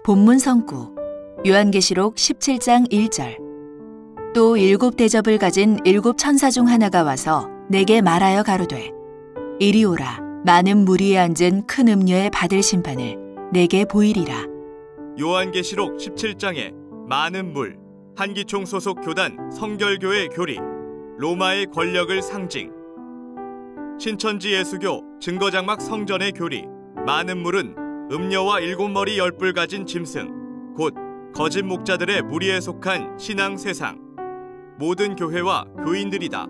본문 성구 요한계시록 17장 1절. 또 7대접을 가진 7천사 중 하나가 와서 내게 말하여 가로되 이리 오라. 많은 무리에 앉은 큰 음녀의 받을 심판을 내게 보이리라. 요한계시록 17장에 많은 물, 한기총 소속 교단 성결교회 교리, 로마의 권력을 상징. 신천지 예수교 증거장막 성전의 교리, 많은 물은 음녀와 7머리 10뿔 가진 짐승, 곧 거짓 목자들의 무리에 속한 신앙 세상, 모든 교회와 교인들이다.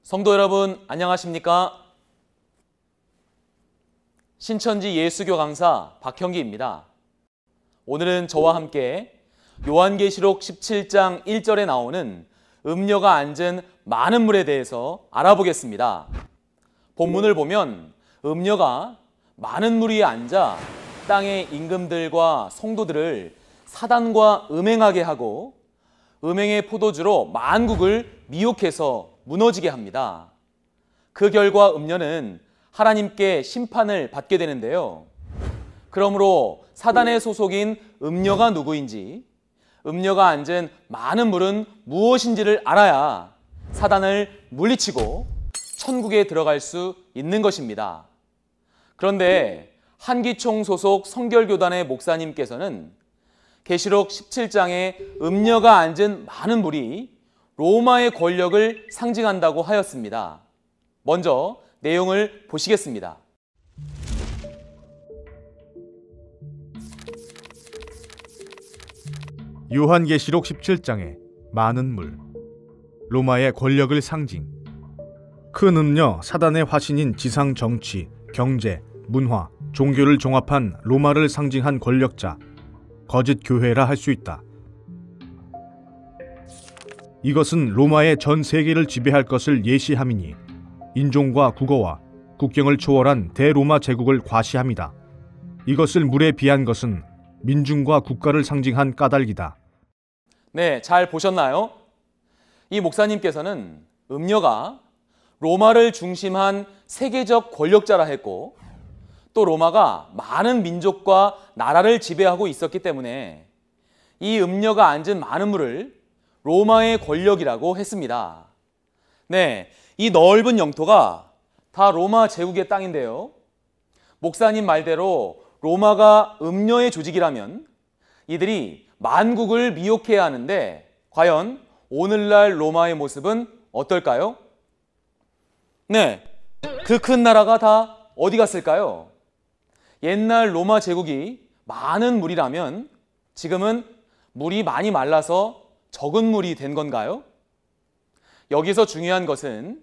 성도 여러분, 안녕하십니까? 신천지 예수교 강사 박형기입니다. 오늘은 저와 함께 요한계시록 17장 1절에 나오는 음녀가 앉은 많은 물에 대해서 알아보겠습니다. 본문을 보면 음녀가 많은 물 위에 앉아 땅의 임금들과 성도들을 사단과 음행하게 하고 음행의 포도주로 만국을 미혹해서 무너지게 합니다. 그 결과 음녀는 하나님께 심판을 받게 되는데요. 그러므로 사단의 소속인 음녀가 누구인지, 음녀가 앉은 많은 물은 무엇인지를 알아야 사단을 물리치고 천국에 들어갈 수 있는 것입니다. 그런데 한기총 소속 성결교단의 목사님께서는 계시록 17장에 음녀가 앉은 많은 물이 로마의 권력을 상징한다고 하였습니다. 먼저 내용을 보시겠습니다. 요한계시록 17장에 많은 물, 로마의 권력을 상징. 큰 음녀 사단의 화신인 지상 정치, 경제, 문화, 종교를 종합한 로마를 상징한 권력자, 거짓 교회라 할 수 있다. 이것은 로마의 전 세계를 지배할 것을 예시함이니 인종과 국어와 국경을 초월한 대로마 제국을 과시합니다. 이것을 물에 비한 것은 민중과 국가를 상징한 까닭이다. 네, 잘 보셨나요? 이 목사님께서는 음녀가 로마를 중심한 세계적 권력자라 했고, 또 로마가 많은 민족과 나라를 지배하고 있었기 때문에 이 음녀가 앉은 많은 물을 로마의 권력이라고 했습니다. 네, 이 넓은 영토가 다 로마 제국의 땅인데요. 목사님 말대로 로마가 음녀의 조직이라면 이들이 만국을 미혹해야 하는데 과연 오늘날 로마의 모습은 어떨까요? 네, 그 큰 나라가 다 어디 갔을까요? 옛날 로마 제국이 많은 물이라면 지금은 물이 많이 말라서 적은 물이 된 건가요? 여기서 중요한 것은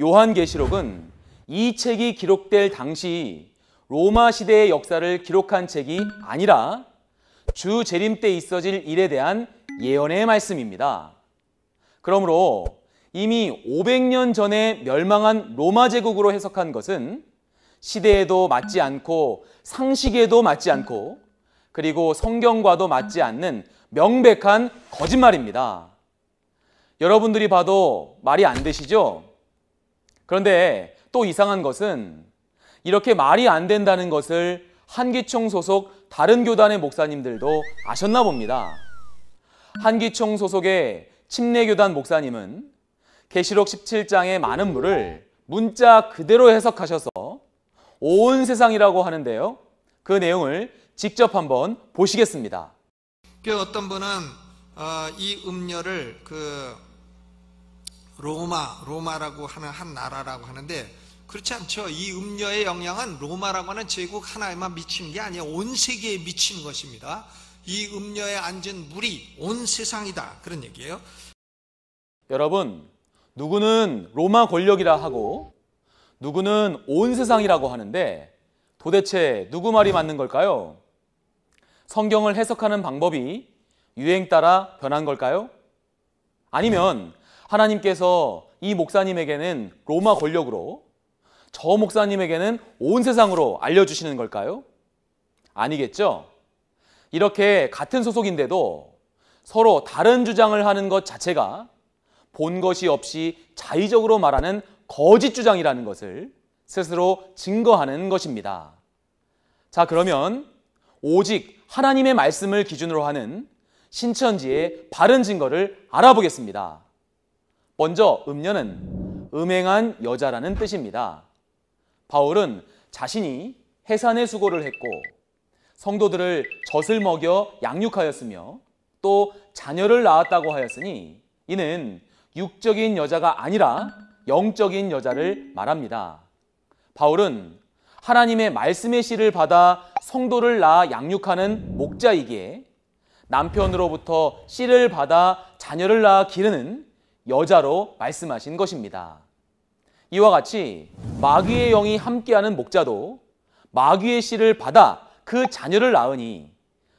요한계시록은 이 책이 기록될 당시 로마 시대의 역사를 기록한 책이 아니라 주 재림 때 있어질 일에 대한 예언의 말씀입니다. 그러므로 이미 500년 전에 멸망한 로마 제국으로 해석한 것은 시대에도 맞지 않고 상식에도 맞지 않고 그리고 성경과도 맞지 않는 명백한 거짓말입니다. 여러분들이 봐도 말이 안 되시죠? 그런데 또 이상한 것은 이렇게 말이 안 된다는 것을 한기총 소속 다른 교단의 목사님들도 아셨나 봅니다. 한기총 소속의 침례교단 목사님은 계시록 17장의 많은 물을 문자 그대로 해석하셔서 온 세상이라고 하는데요. 그 내용을 직접 한번 보시겠습니다. 어떤 분은 이 음녀를 로마라고 하는 한 나라라고 하는데 그렇지 않죠. 이 음녀의 영향은 로마라고 하는 제국 하나에만 미치는 게 아니에요. 온 세계에 미치는 것입니다. 이 음녀에 앉은 물이 온 세상이다, 그런 얘기예요. 여러분, 누구는 로마 권력이라 하고 누구는 온 세상이라고 하는데 도대체 누구 말이 맞는 걸까요? 성경을 해석하는 방법이 유행 따라 변한 걸까요? 아니면 하나님께서 이 목사님에게는 로마 권력으로, 저 목사님에게는 온 세상으로 알려주시는 걸까요? 아니겠죠? 이렇게 같은 소속인데도 서로 다른 주장을 하는 것 자체가 본 것이 없이 자의적으로 말하는 거짓 주장이라는 것을 스스로 증거하는 것입니다. 자, 그러면 오직 하나님의 말씀을 기준으로 하는 신천지의 바른 증거를 알아보겠습니다. 먼저 음녀는 음행한 여자라는 뜻입니다. 바울은 자신이 해산의 수고를 했고 성도들을 젖을 먹여 양육하였으며 또 자녀를 낳았다고 하였으니 이는 육적인 여자가 아니라 영적인 여자를 말합니다. 바울은 하나님의 말씀의 씨를 받아 성도를 낳아 양육하는 목자이기에 남편으로부터 씨를 받아 자녀를 낳아 기르는 여자로 말씀하신 것입니다. 이와 같이 마귀의 영이 함께하는 목자도 마귀의 씨를 받아 그 자녀를 낳으니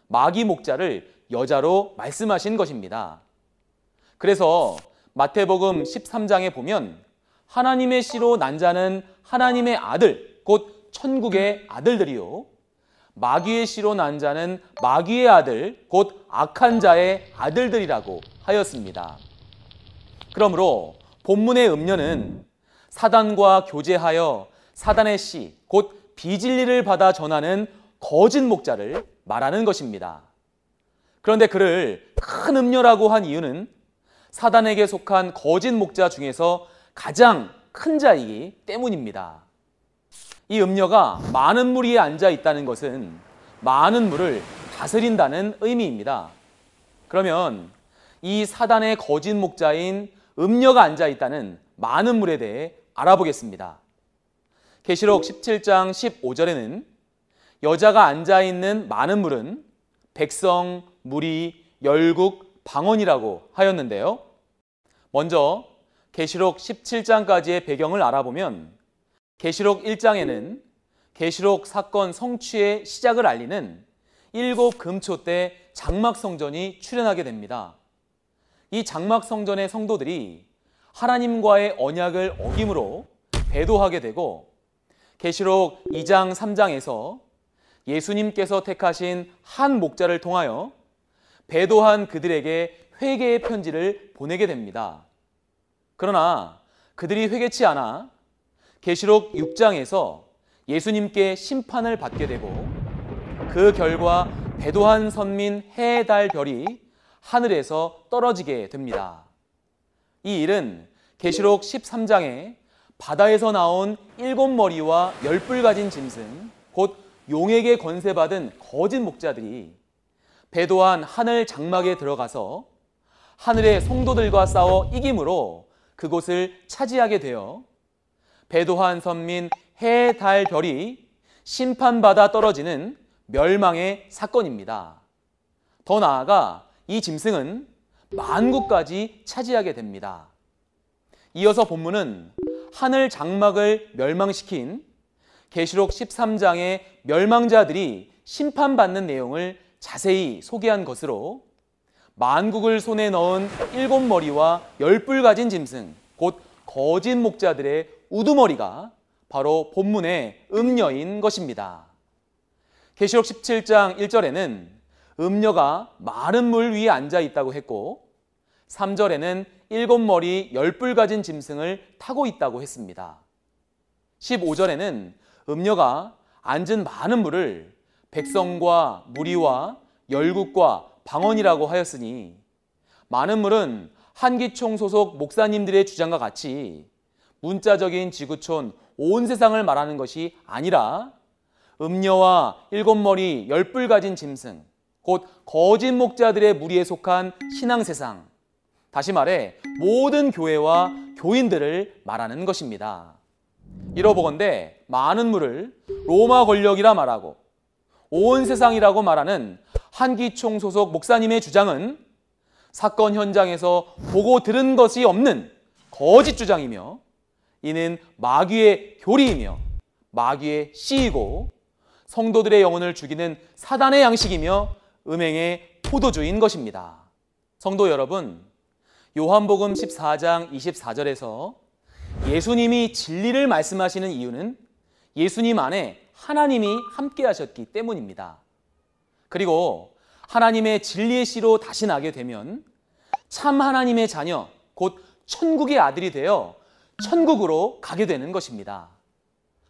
마귀 목자를 여자로 말씀하신 것입니다. 그래서 마태복음 13장에 보면 하나님의 씨로 난 자는 하나님의 아들, 곧 천국의 아들들이요 마귀의 씨로 난 자는 마귀의 아들, 곧 악한 자의 아들들이라고 하였습니다. 그러므로 본문의 음녀는 사단과 교제하여 사단의 씨, 곧 비진리를 받아 전하는 거짓 목자를 말하는 것입니다. 그런데 그를 큰 음녀라고 한 이유는 사단에게 속한 거짓 목자 중에서 가장 큰 자이기 때문입니다. 이 음녀가 많은 물 위에 앉아 있다는 것은 많은 물을 다스린다는 의미입니다. 그러면 이 사단의 거짓 목자인 음녀가 앉아 있다는 많은 물에 대해 알아보겠습니다. 계시록 17장 15절에는 여자가 앉아 있는 많은 물은 백성, 무리, 열국, 방언이라고 하였는데요. 먼저 계시록 17장까지의 배경을 알아보면 계시록 1장에는 계시록 사건 성취의 시작을 알리는 7 금초 때 장막성전이 출현하게 됩니다. 이 장막성전의 성도들이 하나님과의 언약을 어김으로 배도하게 되고 계시록 2장 3장에서 예수님께서 택하신 한 목자를 통하여 배도한 그들에게 회개의 편지를 보내게 됩니다. 그러나 그들이 회개치 않아 계시록 6장에서 예수님께 심판을 받게 되고 그 결과 배도한 선민 해, 달, 별이 하늘에서 떨어지게 됩니다. 이 일은 계시록 13장에 바다에서 나온 7머리와 10뿔 가진 짐승, 곧 용에게 권세받은 거짓 목자들이 배도한 하늘 장막에 들어가서 하늘의 성도들과 싸워 이김으로 그곳을 차지하게 되어 배도한 선민 해, 달, 별이 심판받아 떨어지는 멸망의 사건입니다. 더 나아가 이 짐승은 만국까지 차지하게 됩니다. 이어서 본문은 하늘 장막을 멸망시킨 계시록 13장의 멸망자들이 심판받는 내용을 자세히 소개한 것으로 만국을 손에 넣은 7머리와 10뿔 가진 짐승, 곧 거짓 목자들의 우두머리가 바로 본문의 음녀인 것입니다. 계시록 17장 1절에는 음녀가 마른 물 위에 앉아 있다고 했고 3절에는 7머리 10뿔 가진 짐승을 타고 있다고 했습니다. 15절에는 음녀가 앉은 많은 물을 백성과 무리와 열국과 방언이라고 하였으니 많은 물은 한기총 소속 목사님들의 주장과 같이 문자적인 지구촌 온 세상을 말하는 것이 아니라 음녀와 7머리 10뿔 가진 짐승, 곧 거짓 목자들의 무리에 속한 신앙세상, 다시 말해 모든 교회와 교인들을 말하는 것입니다. 이러보건대 많은 물을 로마 권력이라 말하고 온 세상이라고 말하는 한기총 소속 목사님의 주장은 사건 현장에서 보고 들은 것이 없는 거짓 주장이며 이는 마귀의 교리이며 마귀의 씨이고 성도들의 영혼을 죽이는 사단의 양식이며 음행의 포도주인 것입니다. 성도 여러분, 요한복음 14장 24절에서 예수님이 진리를 말씀하시는 이유는 예수님 안에 하나님이 함께 하셨기 때문입니다. 그리고 하나님의 진리의 씨로 다시 나게 되면 참 하나님의 자녀, 곧 천국의 아들이 되어 천국으로 가게 되는 것입니다.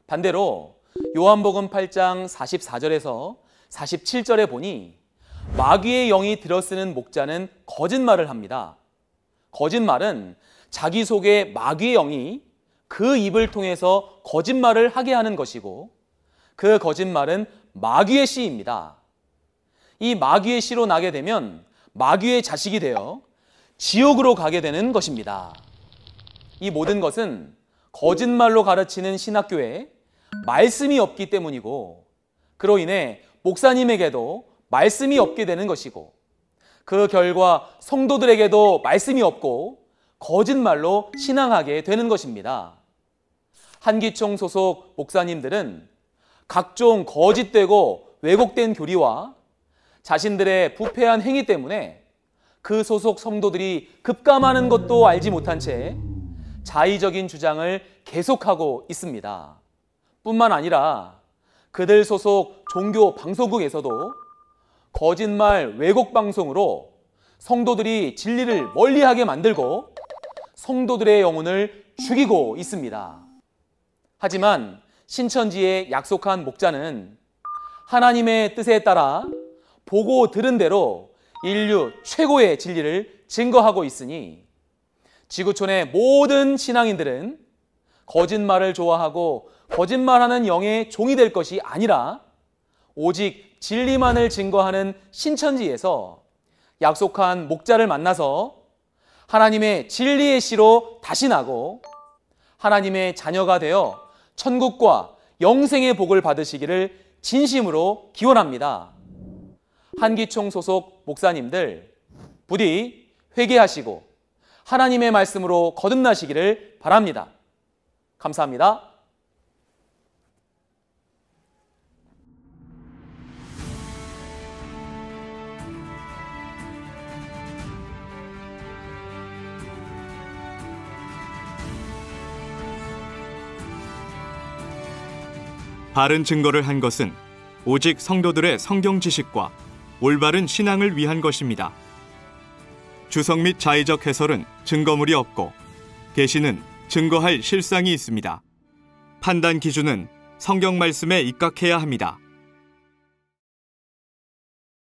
반대로 요한복음 8장 44절에서 47절에 보니 마귀의 영이 들어쓰는 목자는 거짓말을 합니다. 거짓말은 자기 속에 마귀의 영이 그 입을 통해서 거짓말을 하게 하는 것이고, 그 거짓말은 마귀의 씨입니다. 이 마귀의 씨로 나게 되면 마귀의 자식이 되어 지옥으로 가게 되는 것입니다. 이 모든 것은 거짓말로 가르치는 신학교에 말씀이 없기 때문이고, 그로 인해 목사님에게도 말씀이 없게 되는 것이고, 그 결과 성도들에게도 말씀이 없고 거짓말로 신앙하게 되는 것입니다. 한기총 소속 목사님들은 각종 거짓되고 왜곡된 교리와 자신들의 부패한 행위 때문에 그 소속 성도들이 급감하는 것도 알지 못한 채 자의적인 주장을 계속하고 있습니다. 뿐만 아니라 그들 소속 종교 방송국에서도 거짓말 왜곡 방송으로 성도들이 진리를 멀리하게 만들고 성도들의 영혼을 죽이고 있습니다. 하지만 신천지의 약속한 목자는 하나님의 뜻에 따라 보고 들은 대로 인류 최고의 진리를 증거하고 있으니, 지구촌의 모든 신앙인들은 거짓말을 좋아하고 거짓말하는 영의 종이 될 것이 아니라 오직 진리만을 증거하는 신천지에서 약속한 목자를 만나서 하나님의 진리의 씨로 다시 나고 하나님의 자녀가 되어 천국과 영생의 복을 받으시기를 진심으로 기원합니다. 한기총 소속 목사님들 부디 회개하시고 하나님의 말씀으로 거듭나시기를 바랍니다. 감사합니다. 바른 증거를 한 것은 오직 성도들의 성경 지식과 올바른 신앙을 위한 것입니다. 주석 및 자의적 해설은 증거물이 없고 계시는 증거할 실상이 있습니다. 판단 기준은 성경 말씀에 입각해야 합니다.